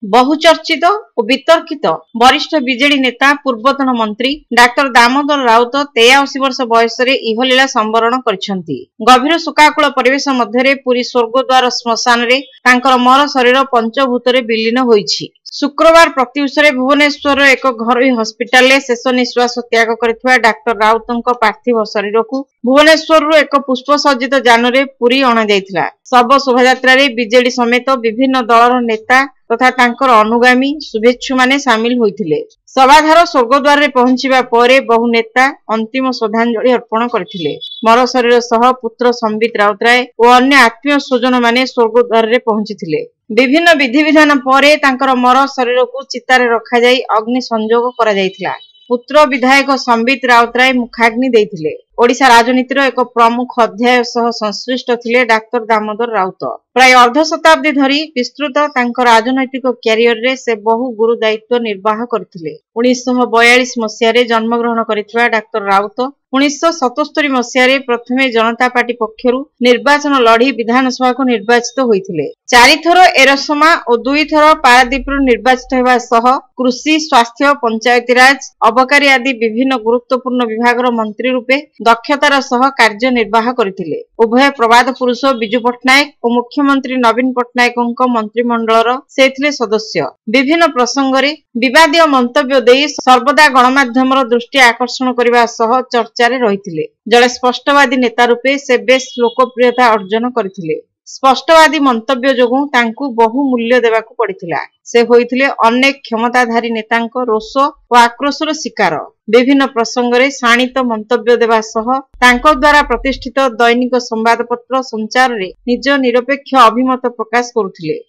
बहुचर्चित और वितर्कित वरिष्ठ बीजेडी नेता पूर्वतन मंत्री डाक्टर दामोदर राउत 83 वर्ष बयस इहलीला संवरण करिसेंती। गभीर शोकाकुल परिवेश मध्य पुरी स्वर्गद्वार श्मशान रे तांकर मर शरीर पंचभूत विलीन होईछि। शुक्रवार प्रत्युषरे भुवनेश्वर एक घरोई हस्पिटाल शेष निश्वास त्याग करथिबा डाक्टर राउतଙ୍କ पार्थिव शरीर को भुवनेश्वर एक पुष्प सज्जित यान रे पुरी अणा जायतिला। शव शोभायात्रा रे बीजेडी समेत विभिन्न दलर नेता तथा तांकर अनुगामी शुभेच्छु माने सामिल होइथिले। सभाधार स्वर्गद्वार रे पहुंचिबा परे बहु नेता अंतिम श्रद्धांजलि अर्पण करथिले। मर शरीर सह पुत्र संबित राउतराय और अन्य आत्मीय स्वजन माने स्वर्गद्वार रे पहुंचिथिले। विभिन्न विधि विधान परे तांकर मर शरीर को चितारे रखा जाई अग्नि संजोग करा जायतिला। पुत्र विधायक संबित राउतराय मुखाग्नि देइथिले। ओडिशा राजनीतिर एक प्रमुख अध्याय सह संश्लिष्ट थिले डाक्टर दामोदर राउत। प्राय अर्ध शताब्दी धरी विस्तृत तांकर राजनैतिक क्यारियर रे से बहु गुरु दायित्व निर्वाह करथिले। 1942 मसिया जन्मग्रहण करिथिबा डाक्टर राउत 1977 मसिया प्रथमे जनता पार्टी पक्षरु निर्वाचन लड़ी विधानसभा को निर्वाचित होइथिले। 4 थर एरसमा और 2 थर पारादीप निर्वाचित होगा सह कृषि, स्वास्थ्य, पंचायती राज, अबकारी आदि विभिन्न गुरुत्वपूर्ण विभागर मंत्री रूपे दक्षतार सह कार्य निर्वाह करथिले। उभय प्रवाद पुरुष बिजू पट्टनायक और मुख्यमंत्री नवीन पट्टनायक मंत्रिमंडल से थिले सदस्य। विभिन्न प्रसंग रे विवादीय मंतव्य देई सर्वदा गणमाध्यमर दृष्टि आकर्षण करबा सह चर्चा रे रहिथिले। जड़े स्पष्टवादी नेता रूपे से बेस लोकप्रियता अर्जन करथिले। स्पष्टवादी मंतव्य जोगु तांकु बहु मूल्य देबाकु पड़िथिला। से होइथिले अनेक क्षमताधारी नेतांको रोष और आक्रोशर शिकार। विभिन्न प्रसंग रे शाणित मंतव्य देबा सह तांको द्वारा प्रतिष्ठित दैनिक संवादपत्र संचार रे निज निरपेक्ष अभिमत प्रकाश करुथिले।